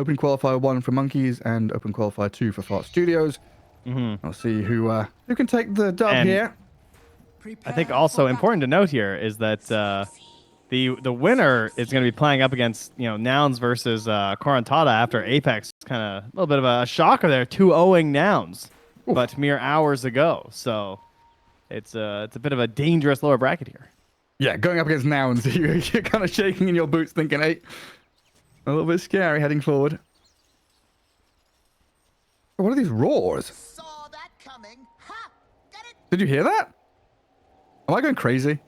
Open Qualifier 1 for Monkeys and Open Qualifier 2 for Fart Studios. I'll see who can take the dub here. I think also important to note here is that the winner is going to be playing up against Nouns versus Corantada after Apex, kind of a little bit of a shocker there, 2-0ing Nouns, but mere hours ago. So it's a bit of a dangerous lower bracket here. Yeah, going up against Nouns, you're kind of shaking in your boots, thinking, hey, a little bit scary heading forward. What are these roars? Saw that coming. Ha! Get it? Did you hear that? Am I going crazy?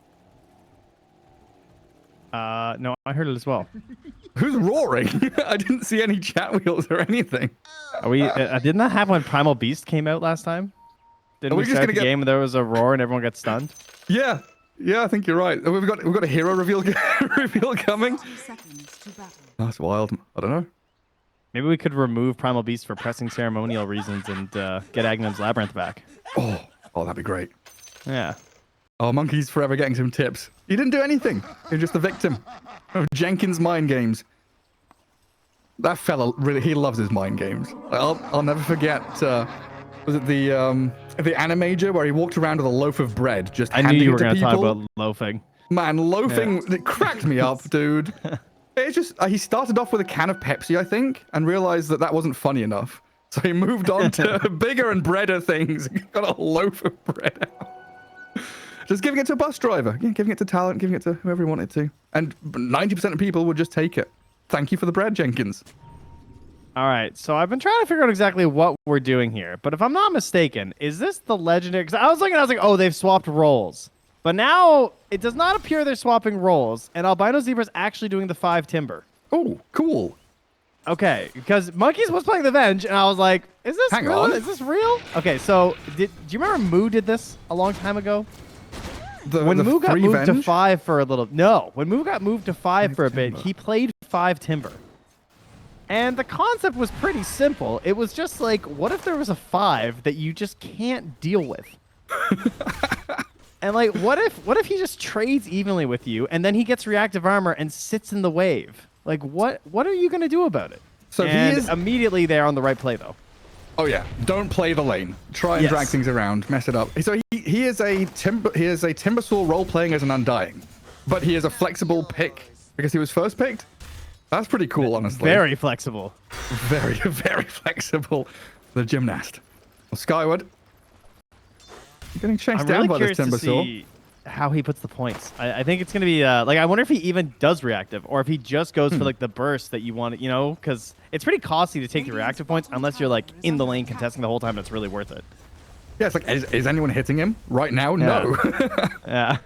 No, I heard it as well. Who's roaring? I didn't see any chat wheels or anything. Are we? Didn't that happen when Primal Beast came out last time? Didn't we start the game and there was a roar and everyone got stunned? Yeah, I think you're right. We've got a hero reveal coming. That's wild. I don't know. Maybe we could remove Primal Beast for pressing ceremonial reasons and get Agnum's Labyrinth back. Oh, that'd be great. Yeah. Oh, Monkey's forever getting some tips. He didn't do anything. He was just the victim of Jenkins' mind games. That fella really, he loves his mind games. I'll never forget. Was it the Animager where he walked around with a loaf of bread, just handing it to people? I knew you were going to talk about loafing. Man, loafing, it cracked me up, dude. It's just, he started off with a can of Pepsi, I think, and realized that wasn't funny enough. So he moved on to bigger and breader things. Got a loaf of bread out. Just giving it to a bus driver. Yeah, giving it to talent, giving it to whoever he wanted to. And 90% of people would just take it. Thank you for the bread, Jenkins. All right, so I've been trying to figure out exactly what we're doing here. But if I'm not mistaken, is this the legendary? Because I was like, oh, they've swapped roles. But now it does not appear they're swapping roles. And Albino Zebra's actually doing the 5 Timber. Oh, cool. Okay, because Monkeys was playing the Venge, and I was like, is this Hang real? on. Is this real? Okay, so do you remember Moo did this a long time ago? When Moo got moved to 5 for a little... No, when Moo got moved to 5 for a bit, he played 5 Timber. And the concept was pretty simple. It was just like, what if there was a 5 that you just can't deal with? And like, what if he just trades evenly with you, and then he gets reactive armor and sits in the wave? Like, what are you going to do about it? So he is immediately there on the right play, though. Oh yeah, don't play the lane. Try and drag things around, mess it up. So he is a Timbersaw role playing as an Undying, but he is a flexible pick because he was first picked. That's pretty cool, honestly. Very flexible. Very, very flexible. The gymnast. Well, Skyward. You're getting chased down by this Timbersaw. How he puts the points. I think it's going to be like, I wonder if he even does reactive or if he just goes for like the burst that you want, because it's pretty costly to take the reactive points unless you're like in the lane contesting the whole time. It's really worth it. Yeah, it's like, is anyone hitting him right now? No. Yeah.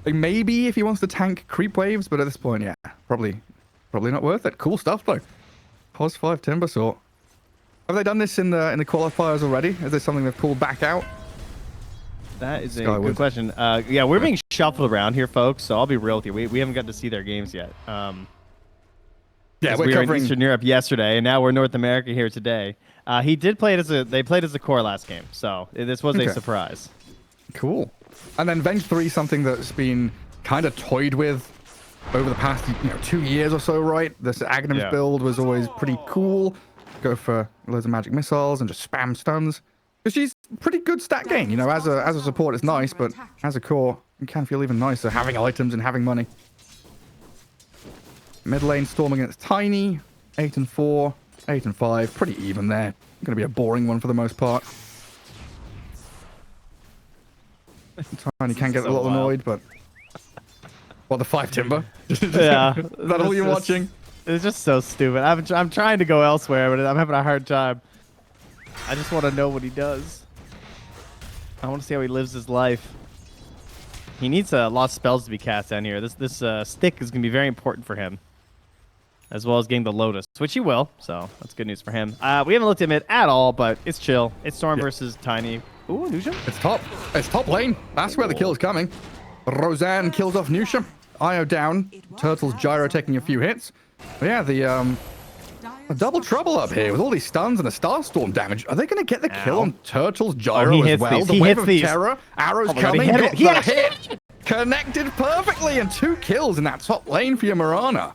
Like maybe if he wants to tank creep waves, but at this point, yeah, probably not worth it. Cool stuff though. Pos 5 Timbersaw. Have they done this in the qualifiers already? Is this something they've pulled back out? That is a good question. Yeah, we're being shuffled around here, folks. So I'll be real with you. We haven't got to see their games yet. Yeah, we were in Eastern Europe yesterday, and now we're North America here today. They played as a core last game, so this was a surprise. Cool. And then Venge 3, something that's been kind of toyed with over the past 2 years or so, right? This Agnum's build was always pretty cool. Go for loads of magic missiles and just spam stuns. Because she's pretty good stat gain, as a support it's nice, but as a core it can feel even nicer having items and having money. Mid lane storming against Tiny, 8 and 4, 8 and 5, pretty even there. Going to be a boring one for the most part. Tiny can get a little annoyed, but what, the 5 Timber? Yeah, is that all you're watching? It's just so stupid. I'm trying to go elsewhere, but I'm having a hard time. I just want to know what he does. I want to see how he lives his life. He needs a lot of spells to be cast down here. This stick is going to be very important for him, as well as getting the Lotus, which he will. So that's good news for him. We haven't looked at mid at all, but it's chill. It's Storm versus Tiny. Ooh, Nusha. It's top lane. That's where the kill is coming. Roseanne kills off Nusha. Io down. Turtle's gyro taking a few hits. But yeah, the double trouble up here with all these stuns and the Starstorm damage. Are they going to get the kill on Turtle's gyro as well? The web of terror, arrows coming, got the hit. Connected perfectly, and 2 kills in that top lane for your Mirana.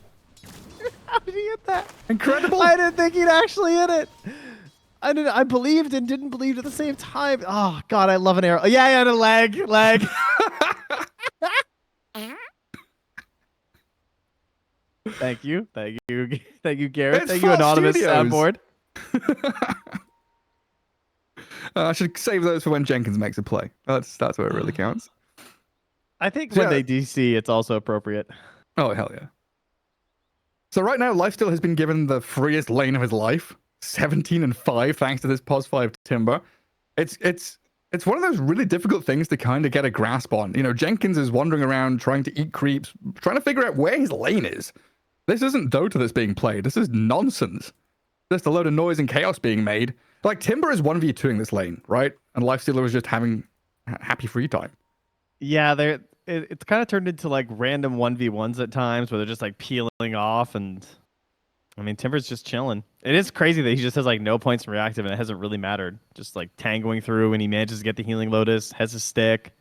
How did he hit that? Incredible. I didn't think he'd actually hit it. I believed and didn't believe at the same time. Oh God, I love an arrow. Yeah, yeah, the leg. Thank you, Garrett. It's Thank you, Fart anonymous Studios. soundboard. I should save those for when Jenkins makes a play. That's where it really counts. I think Yeah. when they DC, it's also appropriate. Oh hell yeah! So right now, Lifesteal has been given the freest lane of his life, 17-5, thanks to this pos 5 Timber. It's one of those really difficult things to kind of get a grasp on. You know, Jenkins is wandering around trying to eat creeps, trying to figure out where his lane is. This isn't Dota that's being played. This is nonsense. Just a load of noise and chaos being made. Like, Timber is 1v2ing this lane, right? And Lifestealer was just having happy free time. Yeah, it's kind of turned into like random 1v1s at times where they're just like peeling off, and I mean Timber's just chilling. It is crazy that he just has like no points from reactive and it hasn't really mattered. Just like tangoing through, and he manages to get the healing Lotus, has his stick.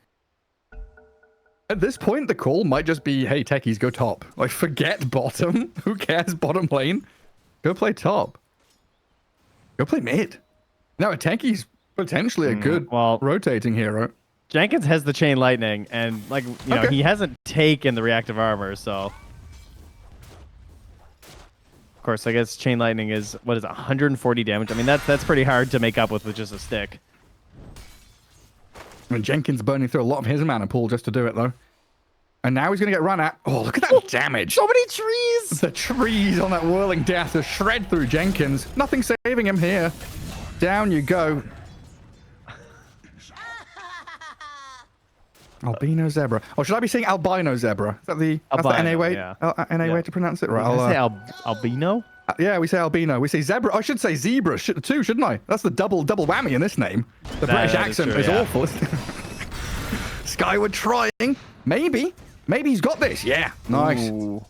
At this point, the call might just be, hey, techies, go top. Like, forget bottom. Who cares bottom lane? Go play top. Go play mid. Now, a techie's potentially a good rotating hero. Jenkins has the chain lightning, and like you know, he hasn't taken the reactive armor, so of course I guess chain lightning is what is it, 140 damage. I mean that's pretty hard to make up with just a stick. And Jenkins burning through a lot of his mana pool just to do it though. And now he's gonna get run at. Oh, look at that damage! So many trees! The trees on that whirling death to shred through Jenkins. Nothing saving him here. Down you go. Albino zebra. Oh, should I be saying albino zebra? Is that the NA way? Yeah. NA way to pronounce it, right? I'll say albino. Yeah, we say albino. We say zebra. I should say zebra too, shouldn't I? That's the double whammy in this name. The British accent is awful. Skyward trying. Maybe he's got this. Yeah, nice. Ooh.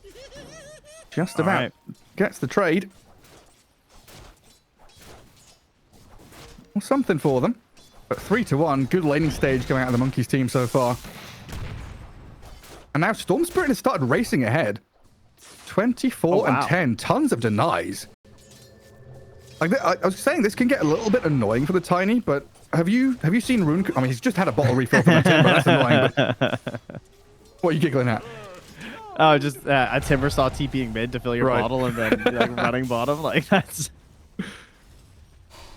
Just about gets the trade. Well, something for them. But 3-1, good laning stage coming out of the Monkeys team so far. And now Storm Spirit has started racing ahead. 24-10, tons of denies. Like I was saying, this can get a little bit annoying for the Tiny, but have you seen Rune? I mean, he's just had a bottle refill from the Timber. That's annoying. But what are you giggling at? Oh, just a Timber saw TPing mid to fill your bottle and then like running bottom. Like that's.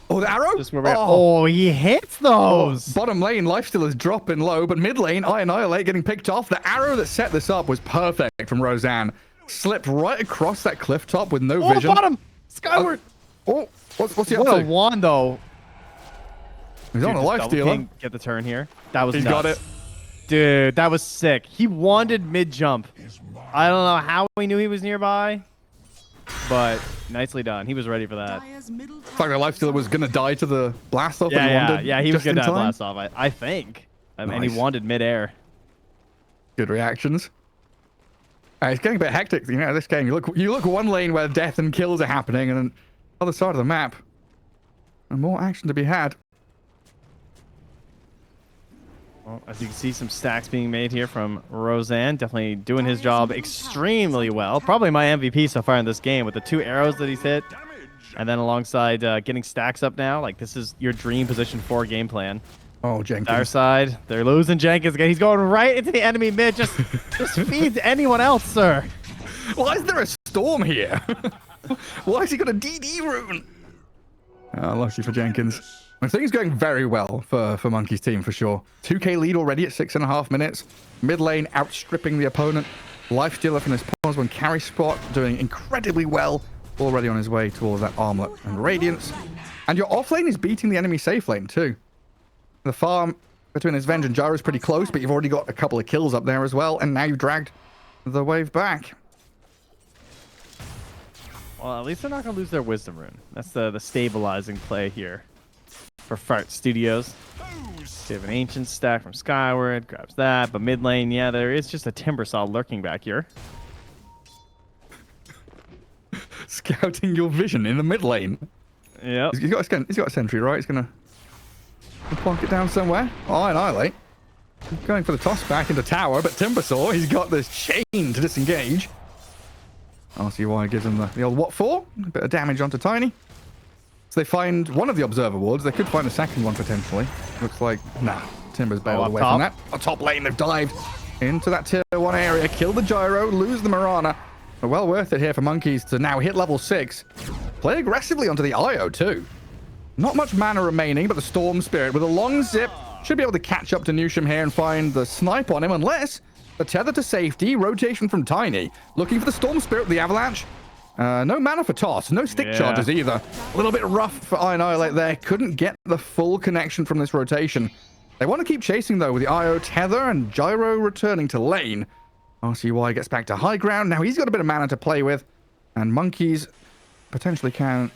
Oh, the arrow? Oh, he hits those. Bottom lane, Lifesteal is dropping low, but mid lane, I Annihilate getting picked off. The arrow that set this up was perfect from Roseanne. Slipped right across that cliff top with no vision. Bottom! Skyward! What's he up What to? a wand, though. He's on a Lifestealer. Get the turn here. That was He's nuts. got it. Dude, that was sick. He wanded mid-jump. I don't know how he knew he was nearby, but nicely done. He was ready for that. It's like the Lifestealer was going to die to the blast off. Yeah, he was going to die blast off, I think. Nice. And he wanted mid-air. Good reactions. It's getting a bit hectic, you know, this game. You look one lane where death and kills are happening, and then other side of the map, and more action to be had. Well, as you can see, some stacks being made here from Roseanne. Definitely doing his job extremely well. Probably my MVP so far in this game with the 2 arrows that he's hit. And then alongside getting stacks up now. Like, this is your dream position 4 game plan. Oh, Jenkins. Our side, they're losing Jenkins again. He's going right into the enemy mid. Just feeds anyone else, sir. Why is there a storm here? Why has he got a DD rune? Lucky for Jenkins. I think it's going very well for Monkey's team for sure. 2k lead already at 6.5 minutes. Mid lane outstripping the opponent. Lifestealer from his pause one carry spot doing incredibly well. Already on his way towards that armlet and radiance. And your off lane is beating the enemy safe lane too. The farm between his Venge and Gyro is pretty close, but you've already got a couple of kills up there as well. And now you've dragged the wave back. Well, at least they're not going to lose their Wisdom Rune. That's the stabilizing play here for Fart Studios. They have an Ancient stack from Skyward, grabs that. But mid lane, yeah, there is just a Timbersaw lurking back here. Scouting your vision in the mid lane. Yep. He's got a sentry, right? He's going to plonk it down somewhere. Oh, Annihilate. Going for the toss back into tower, but Timbersaw, he's got this chain to disengage. RCY gives them the old what for? A bit of damage onto Tiny. So they find one of the observer wards. They could find a second one potentially. Looks like, nah, Timber's bailed away from that. On top lane, they've dived into that tier 1 area. Kill the Gyro, lose the Mirana. But well worth it here for Monkeys to now hit level 6. Play aggressively onto the IO too. Not much mana remaining, but the Storm Spirit with a long zip should be able to catch up to Newsham here and find the snipe on him, unless the tether to safety, rotation from Tiny. Looking for the Storm Spirit with the Avalanche. No mana for toss, no stick charges either. A little bit rough for Annihilate there. Couldn't get the full connection from this rotation. They want to keep chasing though with the IO tether and Gyro returning to lane. RCY gets back to high ground. Now he's got a bit of mana to play with. And Monkeys potentially can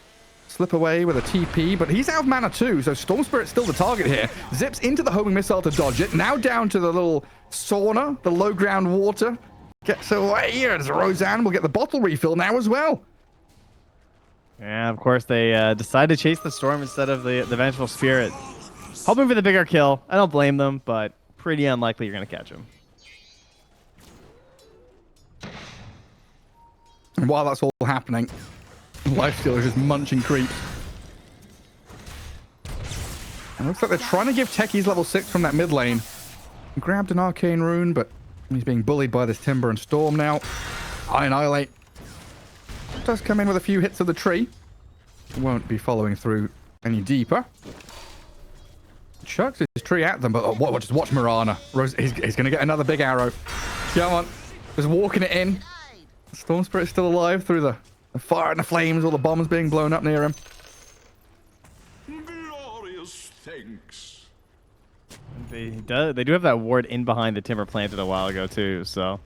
slip away with a TP, but he's out of mana too, so Storm Spirit's still the target here. Zips into the homing missile to dodge it. Now down to the little sauna, the low ground water. Gets away here as Roseanne will get the bottle refill now as well. Yeah, of course, they decide to chase the Storm instead of the Vengeful Spirit. Hoping for the bigger kill. I don't blame them, but pretty unlikely you're going to catch him. And while that's all happening, Lifesteal is just munching creeps. And it looks like they're trying to give Techies level 6 from that mid lane. He grabbed an Arcane Rune, but he's being bullied by this Timber and Storm now. Annihilate does come in with a few hits of the tree. Won't be following through any deeper. Chucks his tree at them, but just watch Mirana. He's going to get another big arrow. Come on. Just walking it in. Storm Spirit's still alive through the fire and the flames, all the bombs being blown up near him. Glorious thanks. They do have that ward in behind the Timber planted a while ago too, so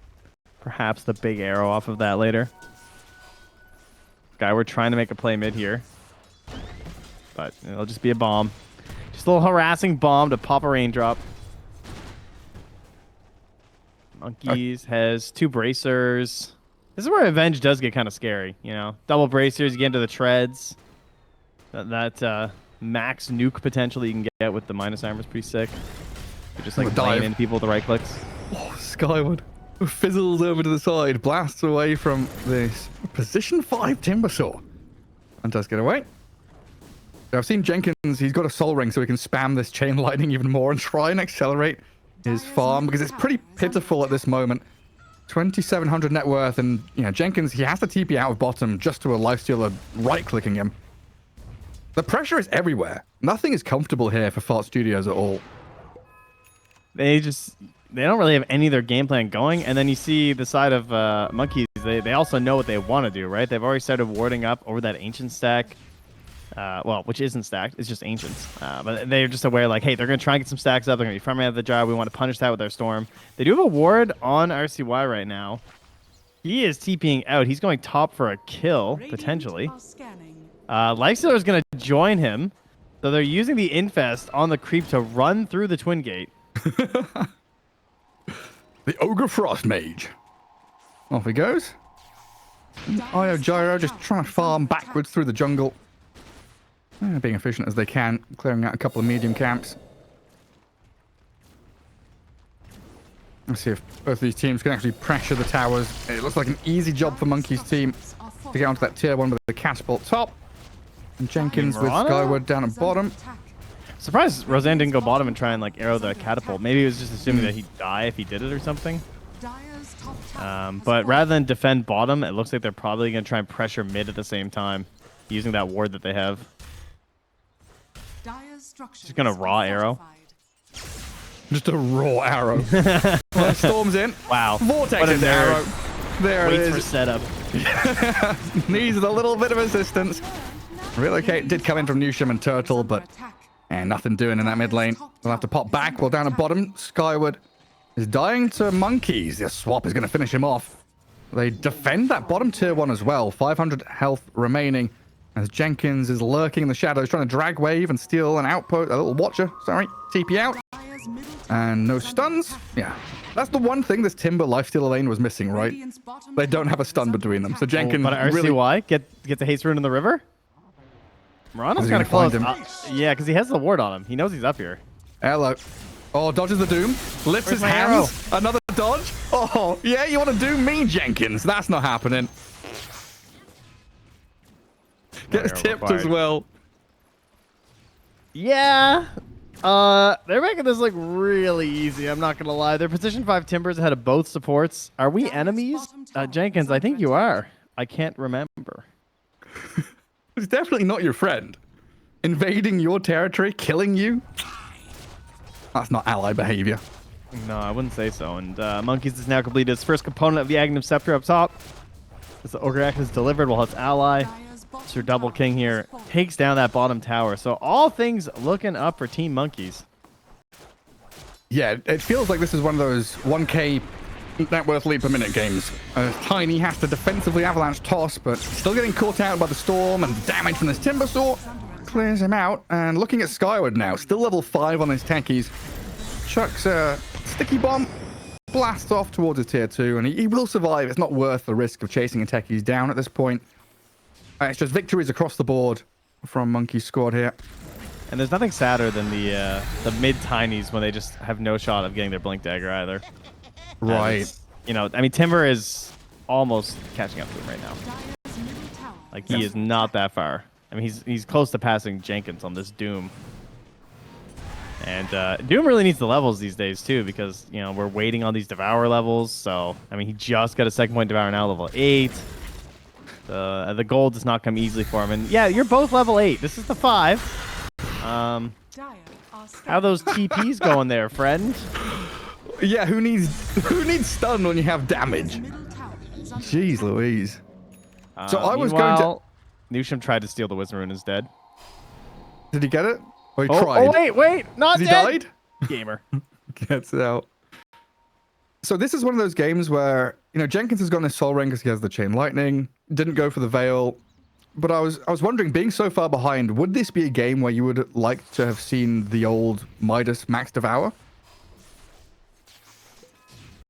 perhaps the big arrow off of that later. We're trying to make a play mid here, but it'll just be a bomb. Just a little harassing bomb to pop a raindrop. Monkeys has 2 bracers. This is where Avenge does get kind of scary, you know. Double bracers, you get into the treads. That max nuke potential that you can get with the minus armor is pretty sick. You're just like laying in people with the right clicks. Oh, Skyward fizzles over to the side, blasts away from this position 5 Timbersaw, and does get away. Now, I've seen Jenkins, he's got a soul ring so he can spam this chain lightning even more and try and accelerate his farm, because it's pretty pitiful at this moment. 2,700 net worth, and you know, Jenkins, he has to TP out of bottom just to a lifestealer right-clicking him. The pressure is everywhere. Nothing is comfortable here for Fart Studios at all. They don't really have any of their game plan going, and then you see the side of Monkeys, they also know what they want to do, right? They've already started warding up over that Ancient stack. Well, which isn't stacked, it's just Ancients. But they're just aware, like, hey, they're going to try and get some stacks up. They're going to be farming out of the jar. We want to punish that with our Storm. They do have a ward on RCY right now. He is TPing out. He's going top for a kill, potentially. Lifestealer is going to join him. So they're using the Infest on the creep to run through the Twin Gate. The Ogre Frost Mage. Off he goes. Io Gyro just trying to farm backwards through the jungle. Being efficient as they can, clearing out a couple of medium camps. Let's see if both of these teams can actually pressure the towers. It looks like an easy job for Monkey's team to get onto that tier 1 with the catapult top. And Jenkins with Skyward down at bottom. Surprised Roseanne didn't go bottom and try and like arrow the catapult. Maybe he was just assuming that he'd die if he did it or something. But rather than defend bottom, it looks like they're probably going to try and pressure mid at the same time, using that ward that they have. Just going to raw arrow. Just a raw arrow. Storms in. Wow. Vortex is arrow. There it Waits is. for setup. Needs a little bit of assistance. Relocate did come in from Newsham and Turtle, but nothing doing in that mid lane. They'll have to pop back. Well, down at bottom, Skyward is dying to Monkeys. The swap is going to finish him off. They defend that bottom tier 1 as well. 500 health remaining as Jenkins is lurking in the shadows, trying to drag wave and steal an outpost, a little watcher, sorry, TP out. And no stuns. Yeah, that's the one thing this Timber lifestealer lane was missing, right? They don't have a stun between them. So Jenkins but RCY get the haste rune in the river? Morano's kind of close. Yeah, because he has the ward on him. He knows he's up here. Hello. Oh, dodges the doom. Lifts his hands. Another dodge. Oh, yeah, you want to doom me, Jenkins? That's not happening. Gets tipped as well. Yeah. They're making this look really easy. I'm not gonna lie. Their position 5 Timbers ahead of both supports. Are we enemies? Jenkins, I think you are. I can't remember. It's definitely not your friend. Invading your territory, killing you. That's not ally behavior. No, I wouldn't say so. And Monkeys has now completed his first component of the Aghanim Scepter up top. As the Ogre is delivered while its ally, Sir Double King here, takes down that bottom tower. So all things looking up for Team Monkeys. Yeah, it feels like this is one of those 1k net worth lead per minute games. Tiny has to defensively avalanche toss, but still getting caught out by the storm, and the damage from this Timber Saw clears him out. And looking at Skyward now, still level 5 on his techies. Chucks a sticky bomb, blasts off towards his tier 2, and he will survive. It's not worth the risk of chasing a techies down at this point. It's just victories across the board from Monkey's squad here. And there's nothing sadder than the mid tinies when they just have no shot of getting their blink dagger either. Right. You know, I mean, Timber is almost catching up to him right now. Like, he is not that far. I mean, he's close to passing Jenkins on this Doom. And Doom really needs the levels these days, too, because, you know, we're waiting on these Devour levels. So, I mean, he just got a second point Devour now, level 8. The gold does not come easily for him. And, yeah, you're both level 8. This is the 5. How those TPs going there, friend? Yeah, who needs stun when you have damage? Jeez Louise. So I was going to... Newsham tried to steal the Wisdom Rune instead. Did he get it? Or he tried? Oh, wait, not Has dead. he died? Gamer. Gets it out. So this is one of those games where, you know, Jenkins has gone his Soul Ring because he has the Chain Lightning. Didn't go for the Veil. But I was wondering, being so far behind, would this be a game where you would like to have seen the old Midas Max Devour?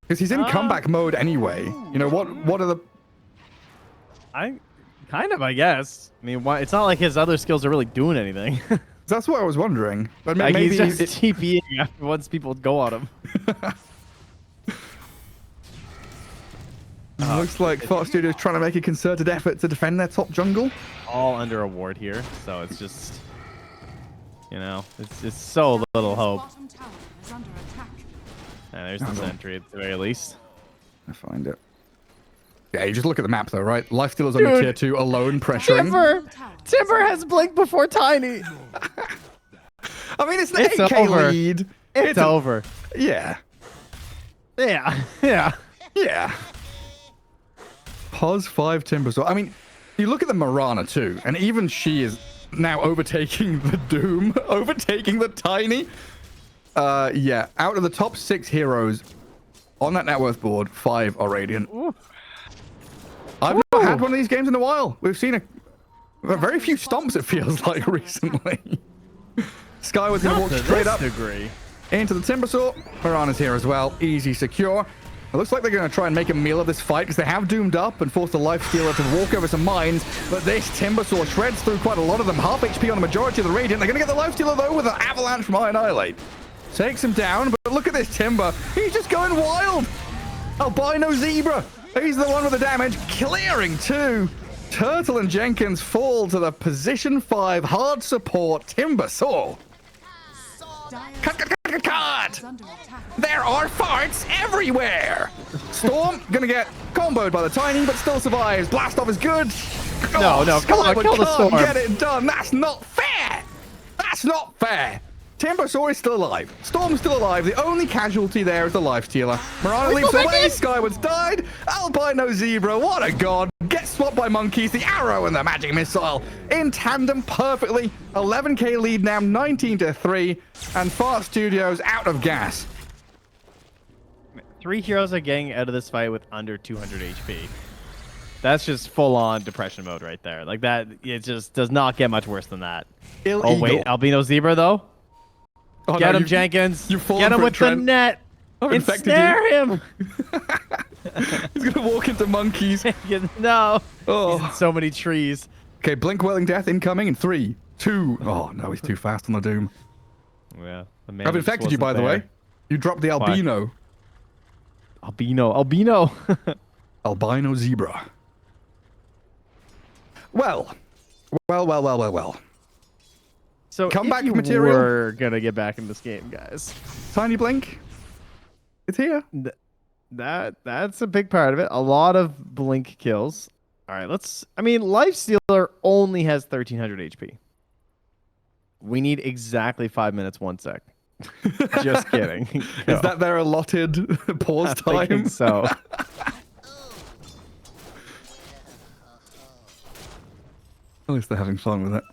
Because he's in comeback mode anyway. You know, what are the... I guess. I mean, it's not like his other skills are really doing anything. That's what I was wondering. But like maybe he's just TPing after once people go on him. Looks like Fox Studios trying to make a concerted effort to defend their top jungle. All under a ward here, so it's just, you know, it's so little hope. And there's the sentry at the very least. I find it. Yeah, you just look at the map though, right? Lifestealer's on your tier 2 alone, pressuring. Timber has blink before Tiny. I mean, it's an 8k over. lead. It's over. Yeah. Yeah. Pos 5 Timber Saw. I mean, you look at the Mirana too, and even she is now overtaking the Doom, overtaking the Tiny. Yeah, out of the top 6 heroes on that net worth board, 5 are Radiant. I've not had one of these games in a while. We've seen a very few stomps, it feels like, recently. Skyward's going to walk straight up into the Timber Saw. Mirana's here as well. Easy, secure. It looks like they're going to try and make a meal of this fight because they have doomed up and forced the Lifestealer to walk over some mines. But this Timber Saw shreds through quite a lot of them. Half HP on the majority of the Radiant. They're going to get the Lifestealer, though, with an avalanche from Annihilate. Takes him down, but look at this Timber. He's just going wild. Albino Zebra. He's the one with the damage. Clearing 2. Turtle and Jenkins fall to the position 5 hard support Timber Saw. Cut! There are farts everywhere! Storm gonna get comboed by the Tiny, but still survives. Blast off is good. No, come on, kill the Storm. Get it done. That's not fair. That's not fair. Timber Saw is still alive. Storm's still alive. The only casualty there is the Lifestealer. Mirana leaps away. Skyward's died. Albino Zebra, what a god. Gets swapped by Monkeys. The arrow and the magic missile in tandem perfectly. 11k lead now, 19-3. And Fart Studios out of gas. 3 heroes are getting out of this fight with under 200 HP. That's just full-on depression mode right there. Like that, it just does not get much worse than that. Oh, wait, Albino Zebra, though? Oh, get him, Jenkins. Get him with the net. Ensnare him. He's going to walk into Monkeys. No. Oh. He's in so many trees. Okay, Blink Welling Death incoming in 3, 2. Oh, no, he's too fast on the Doom. Yeah. I've infected you, by the way. You dropped the Albino. Albino. Albino Zebra. Well, Well. So Comeback if you material? were gonna get back in this game, guys, Tiny blink. It's here. that's a big part of it. A lot of blink kills. All right, I mean, Lifestealer only has 1300 HP. We need exactly 5 minutes, 1 sec. Just kidding. Is that their allotted pause I'm time? thinking so. At least they're having fun with it.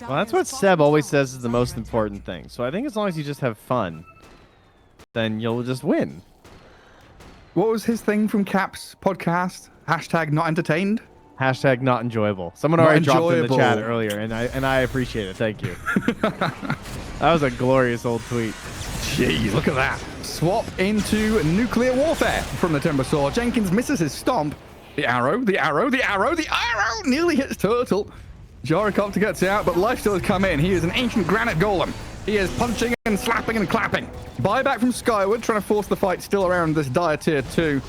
Well, that's what Seb always says is the most important thing. So I think as long as you just have fun, then you'll just win. What was his thing from Cap's podcast? Hashtag not entertained? Hashtag not enjoyable. Someone Not already dropped in the enjoyable. chat earlier, and I appreciate it. Thank you. That was a glorious old tweet. Jeez, look at that. Swap into nuclear warfare from the Timbersaw. Jenkins misses his stomp. The arrow nearly hits Turtle. Jarikopter gets out, but Lifestealer's come in. He is an ancient granite golem. He is punching and slapping and clapping. Buyback from Skyward, trying to force the fight still around this dire tier 2.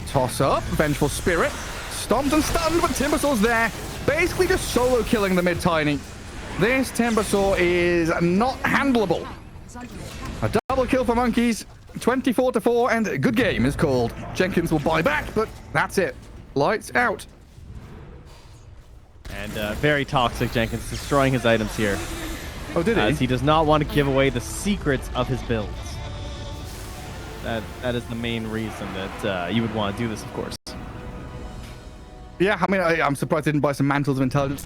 Toss up, Vengeful Spirit. Stomped and stunned, but Timbersaw's there. Basically just solo killing the mid-tiny. This Timbersaw is not handleable. A double kill for Monkeys. 24-4, and good game is called. Jenkins will buy back, but that's it. Lights out. And very toxic Jenkins, destroying his items here. Oh, did he? As he does not want to give away the secrets of his builds. That is the main reason that you would want to do this, of course. Yeah, I mean, I'm surprised they didn't buy some Mantles of Intelligence